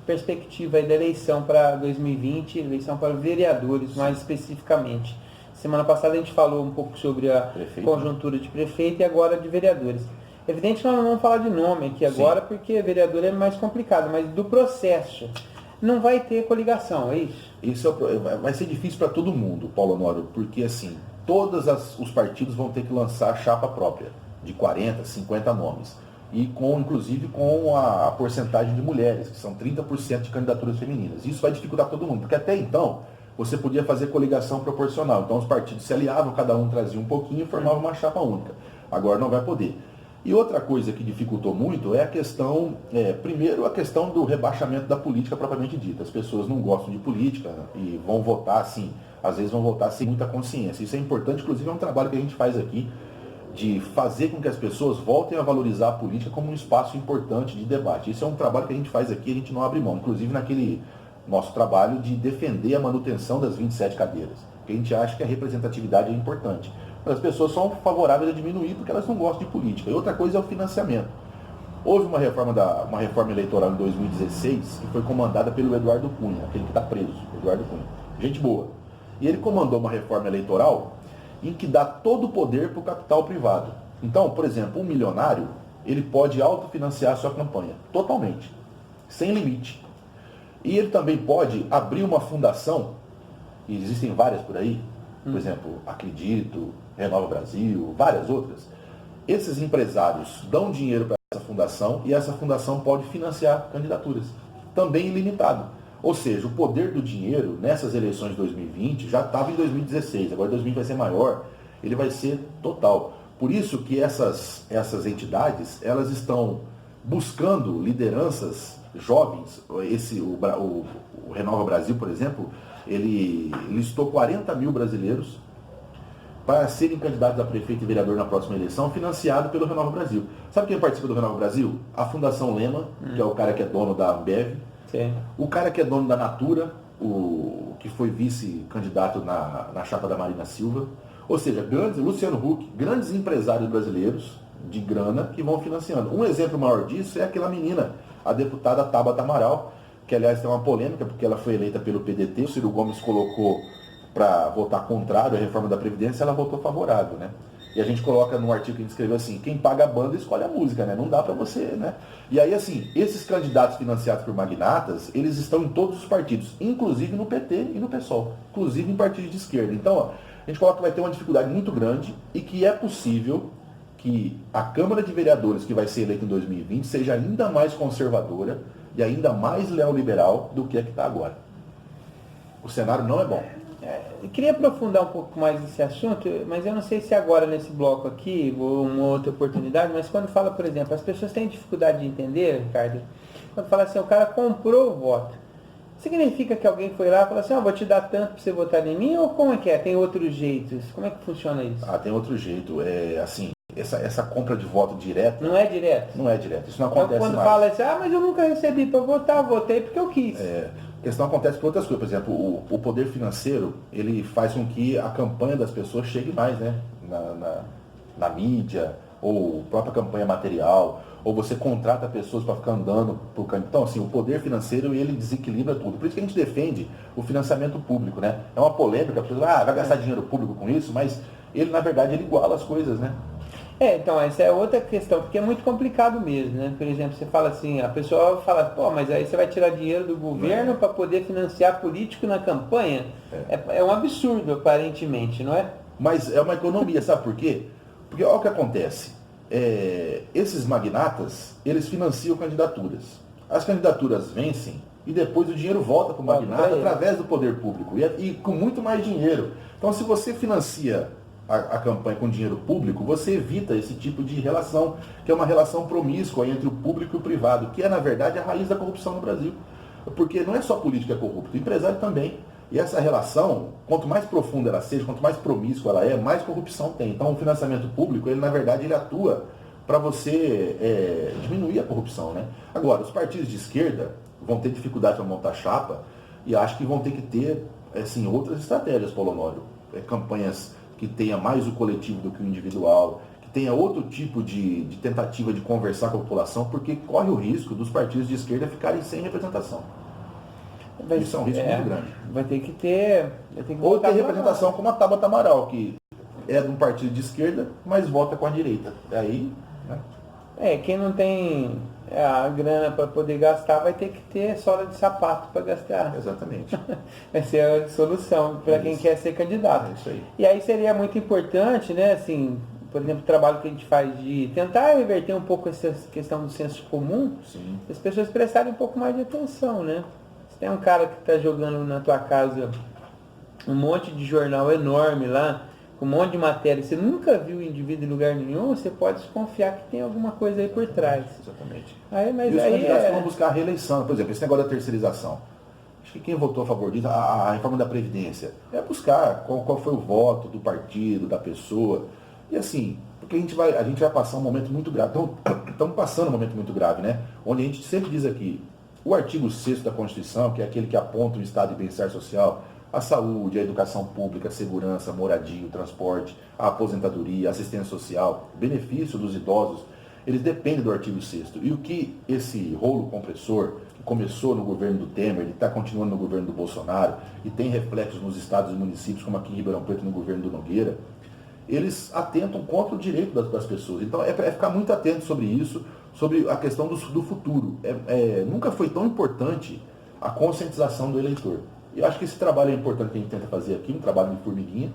perspectiva aí da eleição para 2020, eleição para vereadores mais especificamente. Semana passada a gente falou um pouco sobre a conjuntura de prefeito e agora de vereadores. Evidente que nós não vamos falar de nome aqui agora, porque vereador é mais complicado, mas do processo não vai ter coligação, é isso? Isso vai ser difícil para todo mundo, Paulo Honório, porque assim, os partidos vão ter que lançar chapa própria, de 40, 50 nomes. E inclusive com a porcentagem de mulheres, que são 30% de candidaturas femininas. Isso vai dificultar todo mundo, porque até então você podia fazer coligação proporcional. Então os partidos se aliavam, cada um trazia um pouquinho e formava uma chapa única. Agora não vai poder. E outra coisa que dificultou muito é a questão, primeiro a questão do rebaixamento da política propriamente dita. As pessoas não gostam de política e vão votar assim, às vezes vão votar sem muita consciência. Isso é importante, inclusive é um trabalho que a gente faz aqui, de fazer com que as pessoas voltem a valorizar a política como um espaço importante de debate. Isso é um trabalho que a gente faz aqui, a gente não abre mão, inclusive naquele nosso trabalho de defender a manutenção das 27 cadeiras, porque a gente acha que a representatividade é importante. Mas as pessoas são favoráveis a diminuir porque elas não gostam de política. E outra coisa é o financiamento. Houve uma reforma eleitoral em 2016 que foi comandada pelo Eduardo Cunha, aquele que está preso, Eduardo Cunha. Gente boa. E ele comandou uma reforma eleitoral em que dá todo o poder para o capital privado. Então, por exemplo, um milionário, ele pode autofinanciar a sua campanha, totalmente, sem limite. E ele também pode abrir uma fundação, e existem várias por aí, por exemplo, Acredito, Renova Brasil, várias outras. Esses empresários dão dinheiro para essa fundação e essa fundação pode financiar candidaturas, também ilimitado. Ou seja, o poder do dinheiro nessas eleições de 2020 já estava em 2016, agora 2020 vai ser maior, ele vai ser total. Por isso que essas entidades, elas estão buscando lideranças jovens. O Renova Brasil, por exemplo, ele listou 40 mil brasileiros para serem candidatos a prefeito e vereador na próxima eleição, financiado pelo Renova Brasil. Sabe quem participa do Renova Brasil? A Fundação Lema, que é o cara que é dono da Ambev. Sim. O cara que é dono da Natura, que foi vice-candidato na chapa da Marina Silva. Ou seja, Luciano Huck, grandes empresários brasileiros de grana que vão financiando. Um exemplo maior disso é aquela menina, a deputada Tabata Amaral, que aliás tem uma polêmica porque ela foi eleita pelo PDT, o Ciro Gomes colocou para votar contrário à reforma da Previdência, ela votou favorável, né? E a gente coloca no artigo que a gente escreveu assim, quem paga a banda escolhe a música, né? Não dá para você, né? E aí, assim, esses candidatos financiados por magnatas, eles estão em todos os partidos, inclusive no PT e no PSOL, inclusive em partidos de esquerda. Então, ó, a gente coloca que vai ter uma dificuldade muito grande e que é possível que a Câmara de Vereadores, que vai ser eleita em 2020, seja ainda mais conservadora e ainda mais neoliberal do que a que está agora. O cenário não é bom. Eu queria aprofundar um pouco mais esse assunto, mas eu não sei se agora nesse bloco aqui, ou uma outra oportunidade, mas quando fala, por exemplo, as pessoas têm dificuldade de entender, Ricardo, quando fala assim, o cara comprou o voto, significa que alguém foi lá e falou assim, vou te dar tanto para você votar em mim, ou como é que é? Tem outros jeitos? Como é que funciona isso? Tem outro jeito. Assim, essa compra de voto direto... Não é direto? Não é direto. Isso não acontece então, quando mais. fala assim, mas eu nunca recebi para votar, votei porque eu quis. A questão acontece por outras coisas. Por exemplo, o poder financeiro, ele faz com que a campanha das pessoas chegue mais, né? Na mídia, ou própria campanha material, ou você contrata pessoas para ficar andando por canto. Então, assim, o poder financeiro, ele desequilibra tudo. Por isso que a gente defende o financiamento público, né? É uma polêmica, a pessoa vai gastar dinheiro público com isso, mas ele, na verdade, ele iguala as coisas, né? Então, essa é outra questão, porque é muito complicado mesmo, né? Por exemplo, você fala assim, a pessoa fala, mas aí você vai tirar dinheiro do governo para poder financiar político na campanha? É um absurdo, aparentemente, não é? Mas é uma economia, sabe por quê? Porque olha o que acontece. Esses magnatas, eles financiam candidaturas. As candidaturas vencem e depois o dinheiro volta para o magnata através do poder público e com muito mais dinheiro. Então, se você financia a campanha com dinheiro público, você evita esse tipo de relação, que é uma relação promíscua entre o público e o privado, que é, na verdade, a raiz da corrupção no Brasil. Porque não é só política corrupta, o empresário também. E essa relação, quanto mais profunda ela seja, quanto mais promíscua ela é, mais corrupção tem. Então, o financiamento público, ele, na verdade, ele atua para você diminuir a corrupção, né? Agora, os partidos de esquerda vão ter dificuldade para montar chapa e acho que vão ter que ter, assim, outras estratégias, Paulo Honório. Campanhas que tenha mais o coletivo do que o individual, que tenha outro tipo de tentativa de conversar com a população, porque corre o risco dos partidos de esquerda ficarem sem representação. Isso é um risco muito grande. Vai ter que ter... Ou ter representação como a Tabata Amaral, que é de um partido de esquerda, mas vota com a direita. Aí, né? Quem não tem a grana para poder gastar vai ter que ter sola de sapato para gastar. Exatamente. Vai ser a solução para quem quer ser candidato. É isso aí. E aí seria muito importante, né, assim, por exemplo, o trabalho que a gente faz de tentar reverter um pouco essa questão do senso comum, Sim. as pessoas prestarem um pouco mais de atenção, né? Se tem um cara que está jogando na tua casa um monte de jornal enorme lá, com um monte de matéria, você nunca viu o indivíduo em lugar nenhum, você pode desconfiar que tem alguma coisa aí por trás. Exatamente. Mas e os aí candidatos vão buscar a reeleição. Por exemplo, esse negócio da terceirização. Acho que quem votou a favor disso, a reforma da Previdência, é buscar qual foi o voto do partido, da pessoa. E assim, porque a gente vai passar um momento muito grave. Então, estamos passando um momento muito grave, né? Onde a gente sempre diz aqui, o artigo 6º da Constituição, que é aquele que aponta o estado de bem-estar social, a saúde, a educação pública, a segurança, a moradia, o transporte, a aposentadoria, a assistência social, o benefício dos idosos, eles dependem do artigo 6º. E o que esse rolo compressor, que começou no governo do Temer, ele está continuando no governo do Bolsonaro, e tem reflexos nos estados e municípios, como aqui em Ribeirão Preto, no governo do Nogueira, eles atentam contra o direito das pessoas. Então, é ficar muito atento sobre isso, sobre a questão do futuro. Nunca foi tão importante a conscientização do eleitor. E eu acho que esse trabalho é importante que a gente tenta fazer aqui, um trabalho de formiguinha,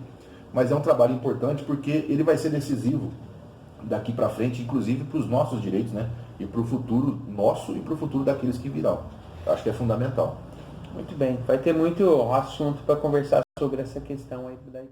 mas é um trabalho importante porque ele vai ser decisivo daqui para frente, inclusive para os nossos direitos, né? E para o futuro nosso e para o futuro daqueles que virão. Eu acho que é fundamental. Muito bem, vai ter muito assunto para conversar sobre essa questão aí daí.